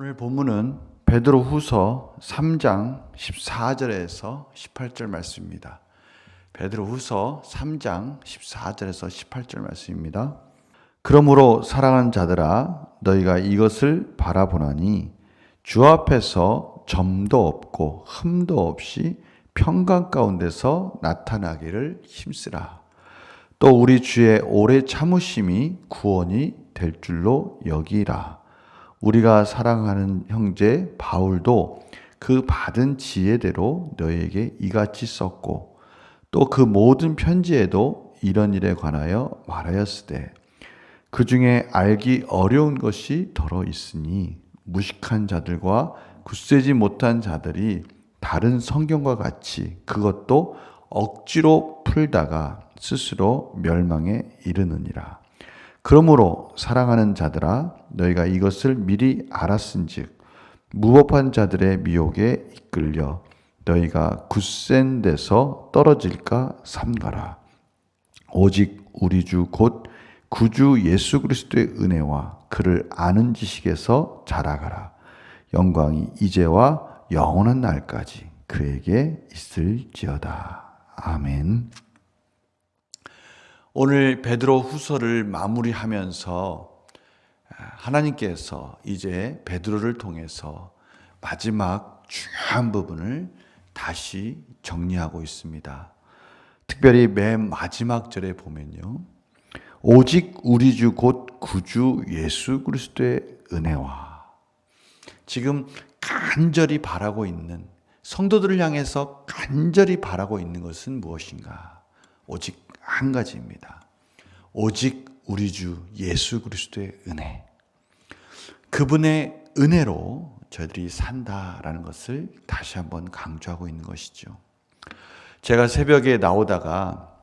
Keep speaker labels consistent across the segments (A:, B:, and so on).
A: 오늘 본문은 베드로후서 3장 14절에서 18절 말씀입니다. 베드로후서 3장 14절에서 18절 말씀입니다. 그러므로 사랑하는 자들아 너희가 이것을 바라보나니 주 앞에서 점도 없고 흠도 없이 평강 가운데서 나타나기를 힘쓰라. 또 우리 주의 오래 참으심이 구원이 될 줄로 여기라. 우리가 사랑하는 형제 바울도 그 받은 지혜대로 너희에게 이같이 썼고 또 그 모든 편지에도 이런 일에 관하여 말하였으되 그 중에 알기 어려운 것이 더러 있으니 무식한 자들과 굳세지 못한 자들이 다른 성경과 같이 그것도 억지로 풀다가 스스로 멸망에 이르느니라. 그러므로 사랑하는 자들아 너희가 이것을 미리 알았은즉 무법한 자들의 미혹에 이끌려 너희가 굳센 데서 떨어질까 삼가라. 오직 우리 주 곧 구주 예수 그리스도의 은혜와 그를 아는 지식에서 자라가라. 영광이 이제와 영원한 날까지 그에게 있을지어다. 아멘. 오늘 베드로 후서를 마무리하면서 하나님께서 이제 베드로를 통해서 마지막 중요한 부분을 다시 정리하고 있습니다. 특별히 맨 마지막 절에 보면요. 오직 우리 주 곧 구주 예수 그리스도의 은혜와 지금 간절히 바라고 있는 성도들을 향해서 간절히 바라고 있는 것은 무엇인가? 오직 한 가지입니다. 오직 우리 주 예수 그리스도의 은혜. 그분의 은혜로 저희들이 산다라는 것을 다시 한번 강조하고 있는 것이죠. 제가 새벽에 나오다가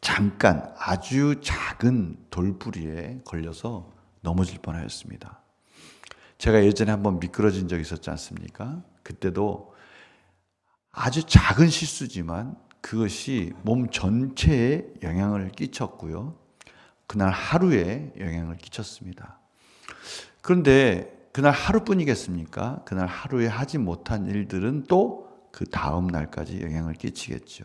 A: 잠깐 아주 작은 돌부리에 걸려서 넘어질 뻔하였습니다. 제가 예전에 한번 미끄러진 적이 있었지 않습니까? 그때도 아주 작은 실수지만 그것이 몸 전체에 영향을 끼쳤고요. 그날 하루에 영향을 끼쳤습니다. 그런데 그날 하루뿐이겠습니까? 그날 하루에 하지 못한 일들은 또 그 다음 날까지 영향을 끼치겠죠.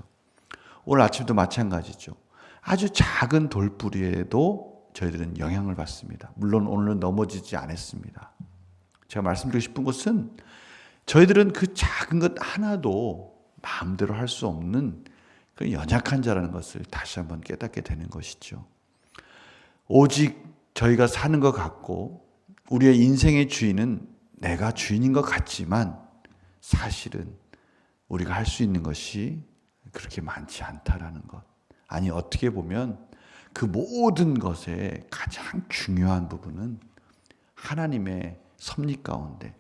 A: 오늘 아침도 마찬가지죠. 아주 작은 돌부리에도 저희들은 영향을 받습니다. 물론 오늘은 넘어지지 않았습니다. 제가 말씀드리고 싶은 것은 저희들은 그 작은 것 하나도 마음대로 할 수 없는 그 연약한 자라는 것을 다시 한번 깨닫게 되는 것이죠. 오직 저희가 사는 것 같고 우리의 인생의 주인은 내가 주인인 것 같지만 사실은 우리가 할 수 있는 것이 그렇게 많지 않다라는 것. 아니 어떻게 보면 그 모든 것의 가장 중요한 부분은 하나님의 섭리 가운데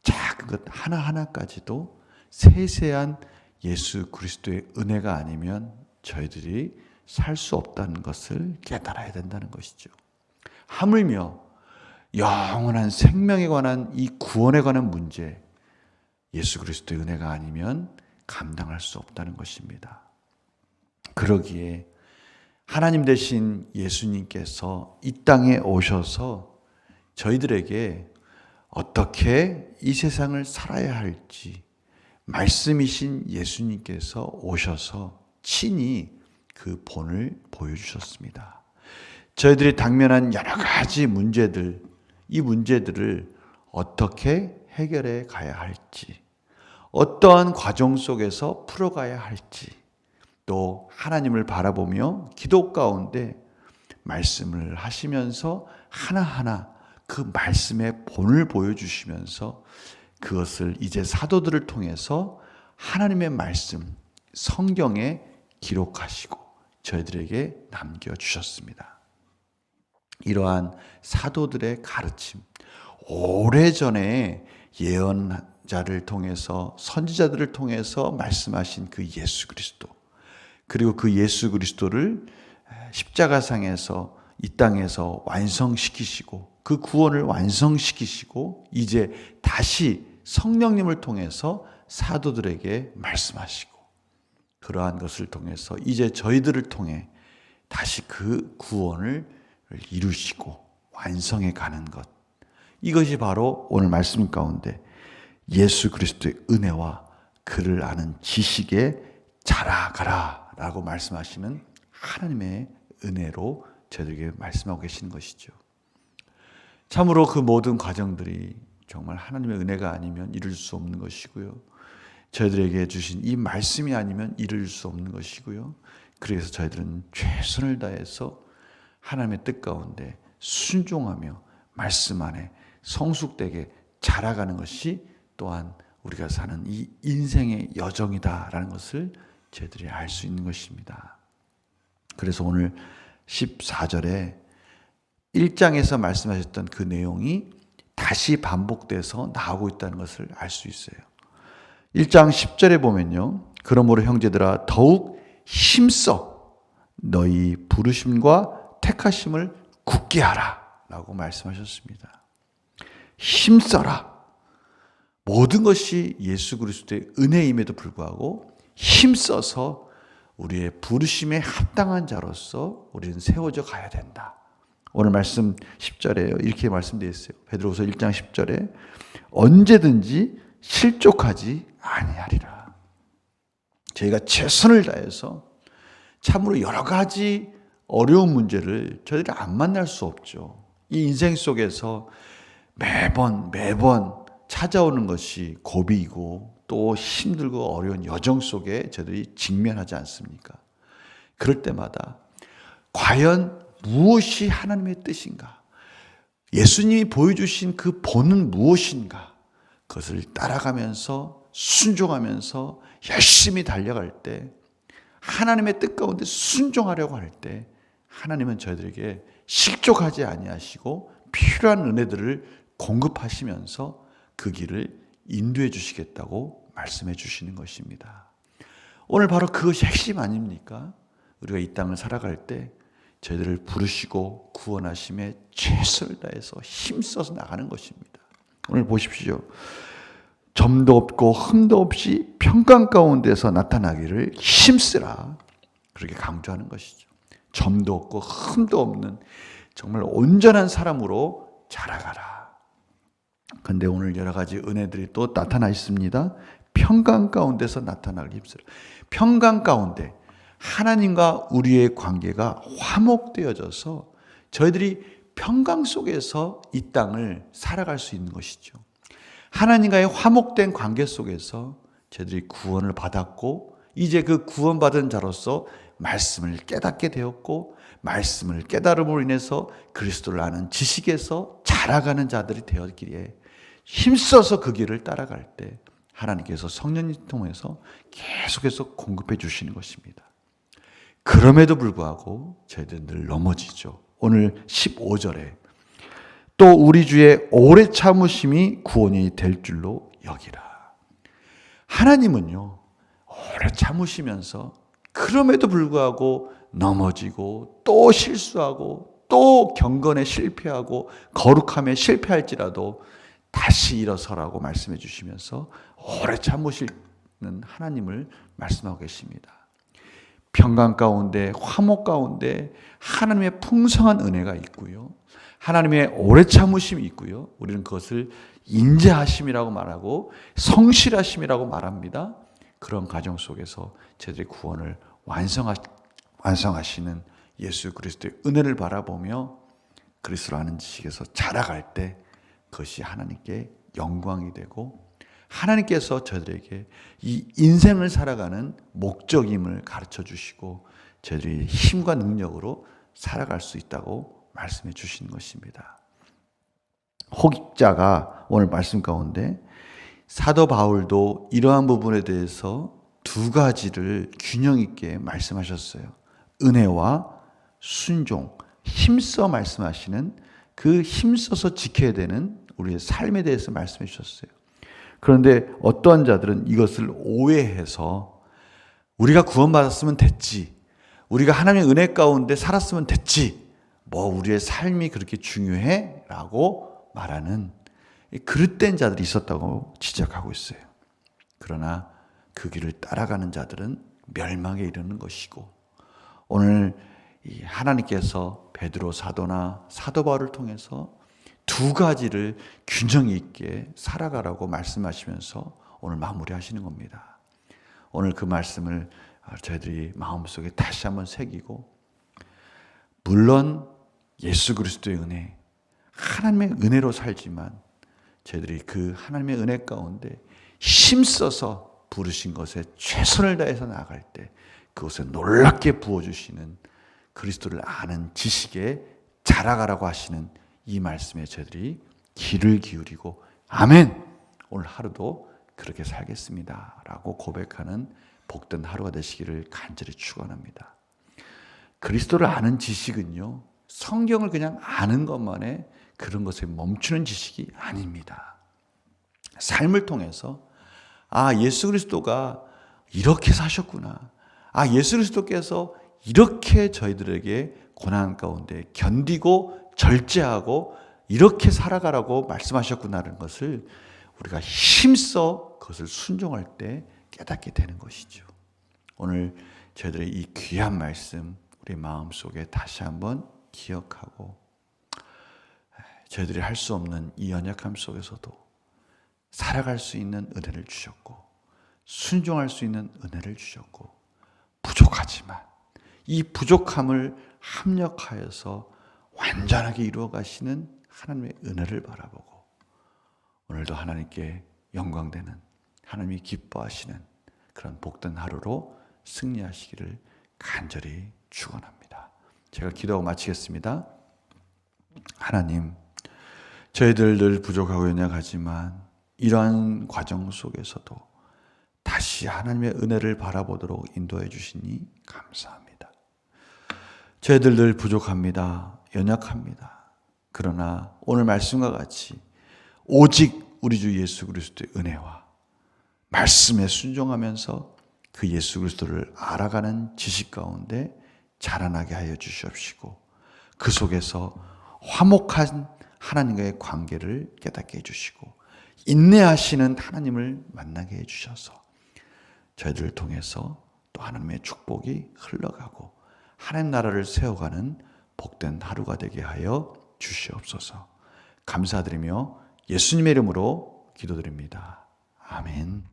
A: 작은 것 하나하나까지도 세세한 예수 그리스도의 은혜가 아니면 저희들이 살 수 없다는 것을 깨달아야 된다는 것이죠. 하물며 영원한 생명에 관한 이 구원에 관한 문제, 예수 그리스도의 은혜가 아니면 감당할 수 없다는 것입니다. 그러기에 하나님 되신 예수님께서 이 땅에 오셔서 저희들에게 어떻게 이 세상을 살아야 할지 말씀이신 예수님께서 오셔서 친히 그 본을 보여주셨습니다. 저희들이 당면한 여러 가지 문제들, 이 문제들을 어떻게 해결해 가야 할지, 어떠한 과정 속에서 풀어가야 할지, 또 하나님을 바라보며 기도 가운데 말씀을 하시면서 하나하나 그 말씀의 본을 보여주시면서 그것을 이제 사도들을 통해서 하나님의 말씀, 성경에 기록하시고 저희들에게 남겨주셨습니다. 이러한 사도들의 가르침, 오래전에 예언자를 통해서 선지자들을 통해서 말씀하신 그 예수 그리스도, 그리고 그 예수 그리스도를 십자가상에서 이 땅에서 완성시키시고 그 구원을 완성시키시고 이제 다시 성령님을 통해서 사도들에게 말씀하시고 그러한 것을 통해서 이제 저희들을 통해 다시 그 구원을 이루시고 완성해 가는 것, 이것이 바로 오늘 말씀 가운데 예수 그리스도의 은혜와 그를 아는 지식에 자라가라 라고 말씀하시는 하나님의 은혜로 저희들에게 말씀하고 계시는 것이죠. 참으로 그 모든 과정들이 정말 하나님의 은혜가 아니면 이룰 수 없는 것이고요. 저희들에게 주신 이 말씀이 아니면 이룰 수 없는 것이고요. 그래서 저희들은 최선을 다해서 하나님의 뜻 가운데 순종하며 말씀 안에 성숙되게 자라가는 것이 또한 우리가 사는 이 인생의 여정이다라는 것을 저희들이 알 수 있는 것입니다. 그래서 오늘 14절에 1장에서 말씀하셨던 그 내용이 다시 반복돼서 나오고 있다는 것을 알 수 있어요. 1장 10절에 보면요. 그러므로 형제들아 더욱 힘써 너희 부르심과 택하심을 굳게 하라 라고 말씀하셨습니다. 힘써라. 모든 것이 예수 그리스도의 은혜임에도 불구하고 힘써서 우리의 부르심에 합당한 자로서 우리는 세워져 가야 된다. 오늘 말씀 10절에 이렇게 말씀되어 있어요. 베드로후서 1장 10절에 언제든지 실족하지 아니하리라. 저희가 최선을 다해서 참으로 여러 가지 어려운 문제를 저희들이 안 만날 수 없죠. 이 인생 속에서 매번 찾아오는 것이 고비이고 또 힘들고 어려운 여정 속에 저희들이 직면하지 않습니까? 그럴 때마다 과연 무엇이 하나님의 뜻인가? 예수님이 보여주신 그 본은 무엇인가? 그것을 따라가면서 순종하면서 열심히 달려갈 때 하나님의 뜻 가운데 순종하려고 할 때 하나님은 저희들에게 실족하지 아니하시고 필요한 은혜들을 공급하시면서 그 길을 인도해 주시겠다고 말씀해 주시는 것입니다. 오늘 바로 그것이 핵심 아닙니까? 우리가 이 땅을 살아갈 때 저희들을 부르시고 구원하심에 최선을 다해서 힘써서 나가는 것입니다. 오늘 보십시오. 점도 없고 흠도 없이 평강 가운데서 나타나기를 힘쓰라. 그렇게 강조하는 것이죠. 점도 없고 흠도 없는 정말 온전한 사람으로 자라가라. 그런데 오늘 여러 가지 은혜들이 또 나타나 있습니다. 평강 가운데서 나타나기 힘쓰라. 평강 가운데 하나님과 우리의 관계가 화목되어져서 저희들이 평강 속에서 이 땅을 살아갈 수 있는 것이죠. 하나님과의 화목된 관계 속에서 저희들이 구원을 받았고 이제 그 구원받은 자로서 말씀을 깨닫게 되었고 말씀을 깨달음으로 인해서 그리스도를 아는 지식에서 자라가는 자들이 되었기에 힘써서 그 길을 따라갈 때 하나님께서 성령님 통해서 계속해서 공급해 주시는 것입니다. 그럼에도 불구하고 저희들은 늘 넘어지죠. 오늘 15절에 또 우리 주의 오래 참으심이 구원이 될 줄로 여기라. 하나님은요, 오래 참으시면서 그럼에도 불구하고 넘어지고 또 실수하고 또 경건에 실패하고 거룩함에 실패할지라도 다시 일어서라고 말씀해 주시면서 오래 참으시는 하나님을 말씀하고 계십니다. 평강 가운데 화목 가운데 하나님의 풍성한 은혜가 있고요. 하나님의 오래 참으심이 있고요. 우리는 그것을 인자하심이라고 말하고 성실하심이라고 말합니다. 그런 과정 속에서 저희들의 구원을 완성하시는 예수 그리스도의 은혜를 바라보며 그리스도를 아는 지식에서 자라갈 때 그것이 하나님께 영광이 되고 하나님께서 저희들에게 이 인생을 살아가는 목적임을 가르쳐 주시고 저희들이 힘과 능력으로 살아갈 수 있다고 말씀해 주시는 것입니다. 혹자가 오늘 말씀 가운데 사도 바울도 이러한 부분에 대해서 두 가지를 균형 있게 말씀하셨어요. 은혜와 순종, 힘써 말씀하시는 그 힘써서 지켜야 되는 우리의 삶에 대해서 말씀해 주셨어요. 그런데 어떠한 자들은 이것을 오해해서 우리가 구원받았으면 됐지, 우리가 하나님의 은혜 가운데 살았으면 됐지, 뭐 우리의 삶이 그렇게 중요해? 라고 말하는 그릇된 자들이 있었다고 지적하고 있어요. 그러나 그 길을 따라가는 자들은 멸망에 이르는 것이고 오늘 하나님께서 베드로 사도나 사도 바울을 통해서 두 가지를 균형 있게 살아가라고 말씀하시면서 오늘 마무리하시는 겁니다. 오늘 그 말씀을 저희들이 마음속에 다시 한번 새기고, 물론 예수 그리스도의 은혜, 하나님의 은혜로 살지만 저희들이 그 하나님의 은혜 가운데 힘써서 부르신 것에 최선을 다해서 나아갈 때 그것에 놀랍게 부어주시는 그리스도를 아는 지식에 자라가라고 하시는 이 말씀에 저희들이 귀를 기울이고 아멘! 오늘 하루도 그렇게 살겠습니다 라고 고백하는 복된 하루가 되시기를 간절히 축원합니다. 그리스도를 아는 지식은요, 성경을 그냥 아는 것만에 그런 것에 멈추는 지식이 아닙니다. 삶을 통해서 예수 그리스도가 이렇게 사셨구나, 예수 그리스도께서 이렇게 저희들에게 고난 가운데 견디고 절제하고 이렇게 살아가라고 말씀하셨구나라는 것을 우리가 힘써 그것을 순종할 때 깨닫게 되는 것이죠. 오늘 저희들의 이 귀한 말씀 우리 마음속에 다시 한번 기억하고, 저희들이 할 수 없는 이 연약함 속에서도 살아갈 수 있는 은혜를 주셨고, 순종할 수 있는 은혜를 주셨고, 부족하지만 이 부족함을 합력하여서 완전하게 이루어 가시는 하나님의 은혜를 바라보고, 오늘도 하나님께 영광되는, 하나님이 기뻐하시는 그런 복된 하루로 승리하시기를 간절히 축원합니다. 제가 기도하고 마치겠습니다. 하나님, 저희들 늘 부족하고 연약하지만 이러한 과정 속에서도 다시 하나님의 은혜를 바라보도록 인도해 주시니 감사합니다. 저희들 늘 부족합니다. 연약합니다. 그러나 오늘 말씀과 같이 오직 우리 주 예수 그리스도의 은혜와 말씀에 순종하면서 그 예수 그리스도를 알아가는 지식 가운데 자라나게 하여 주시옵시고, 그 속에서 화목한 하나님과의 관계를 깨닫게 해주시고, 인내하시는 하나님을 만나게 해주셔서 저희들을 통해서 또 하나님의 축복이 흘러가고 하나님 나라를 세워가는 복된 하루가 되게 하여 주시옵소서. 감사드리며 예수님의 이름으로 기도드립니다. 아멘.